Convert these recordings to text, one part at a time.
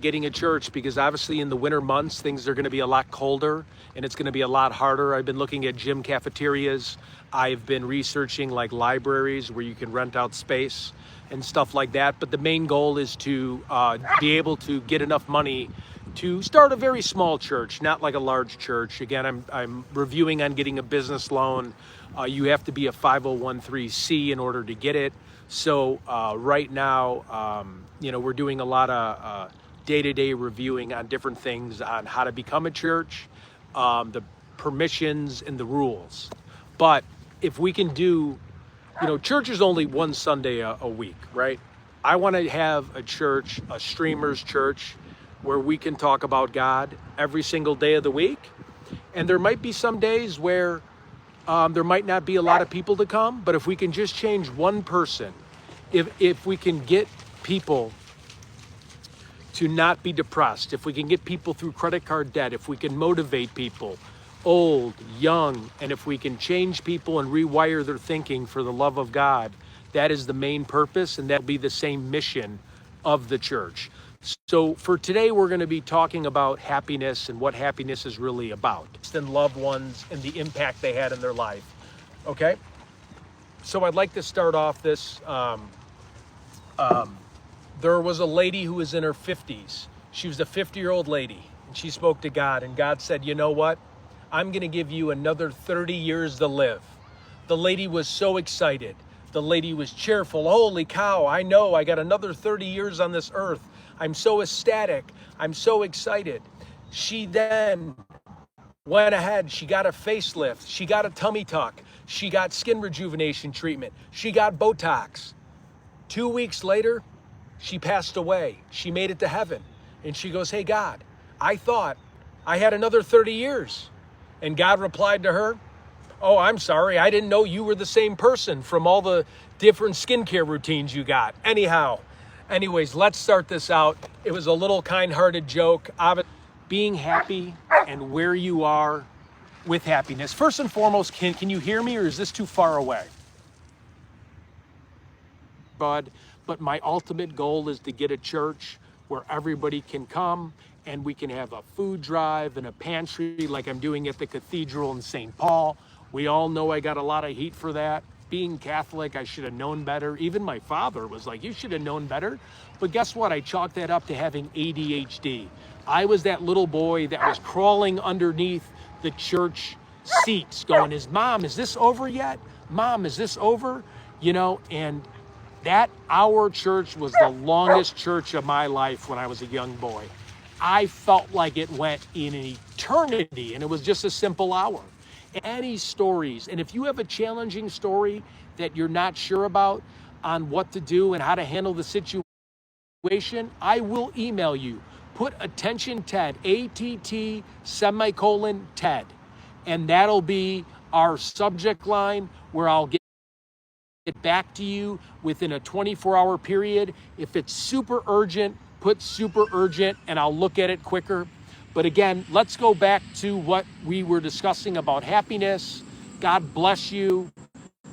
getting a church because obviously in the winter months, things are going to be a lot colder and it's going to be a lot harder. I've been looking at gym cafeterias. I've been researching like libraries where you can rent out space and stuff like that. But the main goal is to be able to get enough money to start a very small church, not like a large church. Again, I'm reviewing on getting a business loan. You have to be a 501(c) in order to get it. So right now, we're doing a lot of day-to-day reviewing on different things on how to become a church, the permissions and the rules. But if we can do, church is only one Sunday a week, right? I want to have a church, a streamers church, where we can talk about God every single day of the week. And there might be some days where there might not be a lot of people to come, but if we can just change one person, if we can get people to not be depressed, if we can get people through credit card debt, if we can motivate people, old, young, and if we can change people and rewire their thinking for the love of God, that is the main purpose, and that'll be the same mission of the church. So for today, we're going to be talking about happiness and what happiness is really about, and loved ones and the impact they had in their life. Okay? So I'd like to start off this. There was a lady who was in her 50s. She was a 50-year-old lady, and she spoke to God, and God said, you know what? I'm going to give you another 30 years to live. The lady was so excited. The lady was cheerful. Holy cow, I know I got another 30 years on this earth. I'm so ecstatic. I'm so excited. She then went ahead. She got a facelift. She got a tummy tuck. She got skin rejuvenation treatment. She got Botox. 2 weeks later, she passed away. She made it to heaven. And she goes, hey, God, I thought I had another 30 years. And God replied to her, oh, I'm sorry. I didn't know you were the same person from all the different skincare routines you got. Anyways, let's start this out. It was a little kind-hearted joke. Being happy and where you are with happiness. First and foremost, can you hear me, or is this too far away? But my ultimate goal is to get a church where everybody can come and we can have a food drive and a pantry like I'm doing at the cathedral in St. Paul. We all know I got a lot of heat for that. Being Catholic, I should have known better. Even my father was like, you should have known better. But guess what? I chalked that up to having ADHD. I was that little boy that was crawling underneath the church seats going, Mom, is this over yet? Mom, is this over? And our church was the longest church of my life when I was a young boy. I felt like it went in an eternity, and it was just a simple hour. Any stories, and if you have a challenging story that you're not sure about on what to do and how to handle the situation, I will email you. Put attention TED, ATT semicolon TED, and that'll be our subject line where I'll get back to you within a 24-hour period. If it's super urgent, put super urgent and I'll look at it quicker. But again, let's go back to what we were discussing about happiness. God bless you.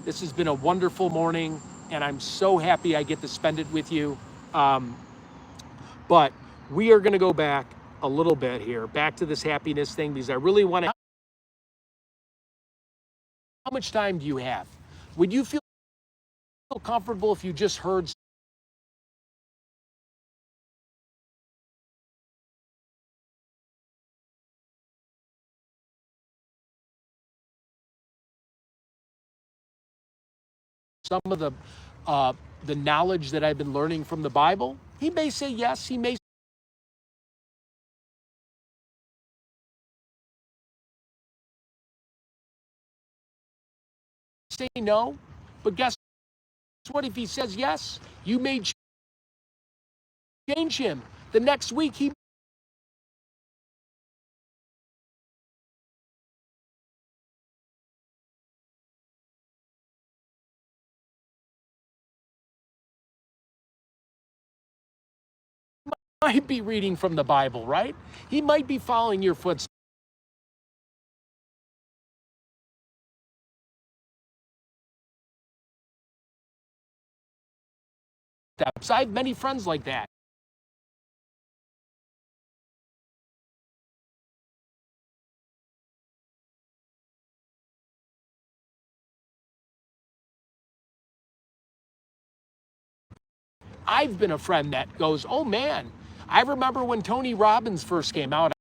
This has been a wonderful morning and I'm so happy I get to spend it with you. But we are going to go back a little bit here, back to this happiness thing, because I really want to. How much time do you have? Would you feel comfortable if you just heard some of the knowledge that I've been learning from the Bible? He may say yes, he may say no, but guess what? If he says yes, you may change him. The next week, he might be reading from the Bible, right? He might be following your footsteps. I have many friends like that. I've been a friend that goes, oh man, I remember when Tony Robbins first came out.